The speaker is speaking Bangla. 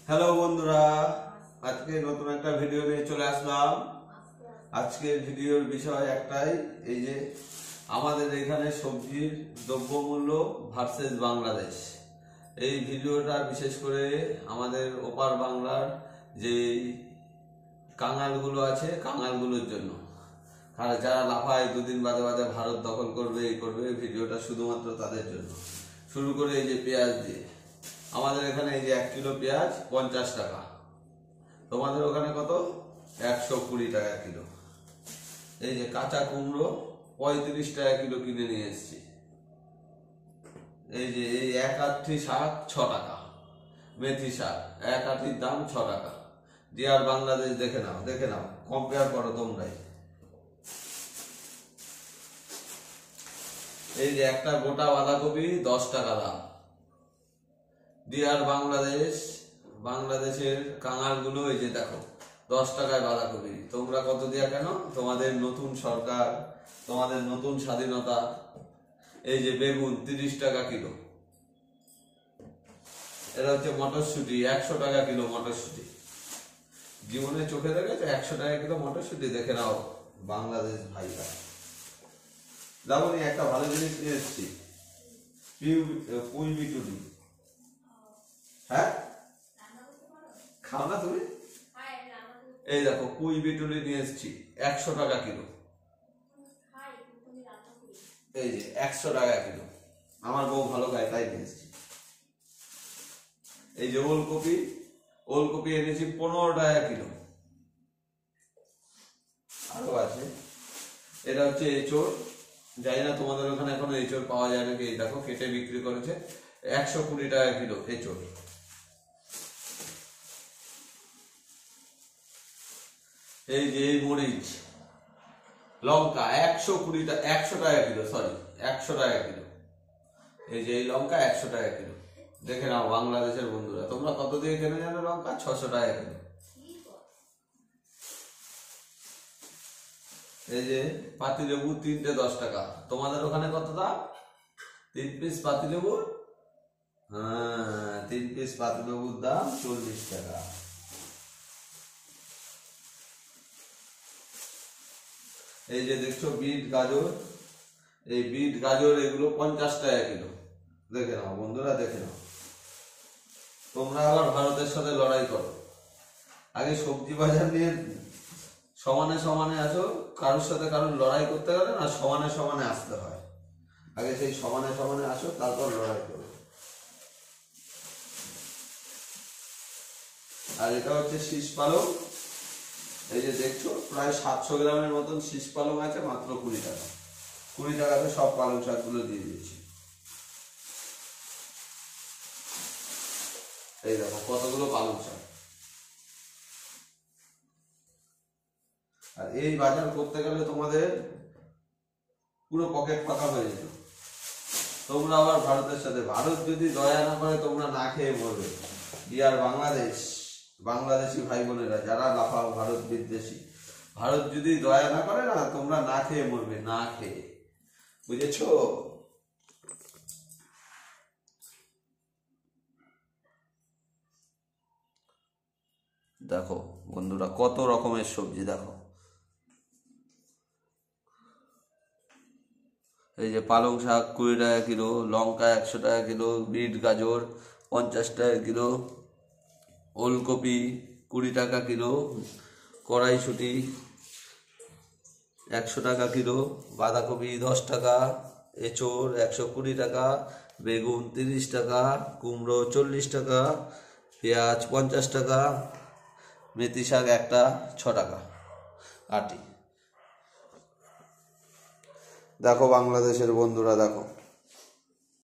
হ্যালো বন্ধুরা, আজকে নতুন একটা ভিডিও নিয়ে চলে আসলাম। আজকের ভিডিওর বিষয় একটাই, এই যে আমাদের এখানে সবজির দ্রব্যমূল্য ভার্সেস বাংলাদেশ। এই ভিডিওটা বিশেষ করে আমাদের ওপার বাংলার যে কাঙালগুলো আছে, কাঙালগুলোর জন্য। আর যারা লাফায় দুদিন বাদে বাদে ভারত দখল করবে, এই করবে, ভিডিওটা শুধুমাত্র তাদের জন্য। শুরু করে এই যে পেঁয়াজ দিয়ে, আমাদের এখানে এই যে 1 কিলো পেঁয়াজ 50 টাকা, তোমাদের ওখানে কত? 120 টাকা কিলো। এই যে কাঁচা কুমড়ো 35 টাকা কিলো কিনে নিয়ে এসেছি। এই যে এই 1 আঁটি শাক 6 টাকা, মেথি শাক 1 আঁটির দাম 6 টাকা। আর বাংলাদেশ দেখে নাও, কম্পেয়ার করো তোমরাই। এই যে একটা গোটা বাঁধাকপি 10 টাকা দাম। আর বাংলাদেশের কাঙালগুলো এই যে দেখো 10 টাকায় বাঁধাকপি। তোমরা কত দিয়া কেন? তোমাদের নতুন সরকার, তোমাদের নতুন স্বাধীনতা। এই যে বেগুন 30 টাকা কিলো। এটা হচ্ছে মটরশুঁটি 100 টাকা কিলো। মটরশুঁটি জীবনে চোখে দেখেছো 100 টাকা কিলো মটরশুঁটি? দেখে নাও বাংলাদেশ ভাইরা। যেমনই একটা ভালো জিনিস নিয়ে এসেছি, পুঁই বিটুলি। হ্যাঁ, খাও না তুমি? এই দেখো পুঁই বিটুলি নিয়ে এসেছি 100 টাকা কিলো। এই যে 100 টাকা কিলো, আমার বউ ভালো খায় তাই নিয়ে এসেছি। এই যে ওলকপি এনেছি 15 টাকা কিলো। আরো আছে, এটা হচ্ছে এঁচড়। জানি না তোমাদের ওখানে এখনো এঁচড় পাওয়া যায় নাকি। দেখো কেটে বিক্রি করেছে 120 টাকা কিলো এঁচড়। এই যে এই মরিচ, লঙ্কা 100 টাকা কিলো, সরি 100 টাকা কিলো। এই যে এই লঙ্কা 100 টাকা কিলো। দেখে নাও বাংলাদেশের বন্ধুরা, তোমরা কত দিয়ে কেনে জানো লঙ্কা? 600 টাকা কিলো। এই যে পাতিলেবু 3টে 10 টাকা। তোমাদের ওখানে কত দাম? 3 পিস পাতিলেবু? হ্যাঁ, 3 পিস পাতিলেবুর দাম 40 টাকা। এই যে দেখছো বিট গাজর, এই বিট গাজর এগুলো 50 টাকা কিলো। দেখে নাও বন্ধুরা, দেখে নাও। তোমরা আবার ভারতের সাথে লড়াই করো। আগে সবজি বাজার নিয়ে সমানে আসো। কারোর সাথে কারোর লড়াই করতে গেলে না সমানে আসতে হয়। আগে সেই সমানে আসো, তারপর লড়াই করো। আর এটা হচ্ছে শীষ পালং। এই যে দেখছো প্রায় 700 গ্রামের মতন শীষ পালং আছে, মাত্র 20 টাকা। 20 টাকাতে সব পালং শাকগুলো দিয়ে দিয়েছি। এই দেখো কতগুলো পালং শাক। আর এই বাজার করতে গেলে তোমাদের পুরো পকেট ফাঁকা হয়ে যেত। তোমরা আবার ভারতের সাথে, ভারত যদি দয়া না করে তোমরা না খেয়ে মরবে। আর বাংলাদেশি ভাই বোনেরা যারা লাফাও ভারত বিদ্বেষী, ভারত যদি দয়া না করে না, তোমরা না খেয়ে মরবে, না খেয়ে। বুঝেছো? দেখো বন্ধুরা কত রকমের সবজি দেখো। এই যে পালং শাক 20 টাকা কিলো, লঙ্কা 100 টাকা কিলো, বিট গাজর 50 টাকা কিলো, ওলকপি 20 টাকা কিলো, কড়াইশুঁটি 100 টাকা কিলো, বাঁধাকপি 10 টাকা, এঁচড় 120 টাকা, বেগুন 30 টাকা, কুমড়ো 40 টাকা, পেঁয়াজ 50 টাকা, মেথি শাক একটা 6 টাকা আটি। দেখো বাংলাদেশের বন্ধুরা, দেখো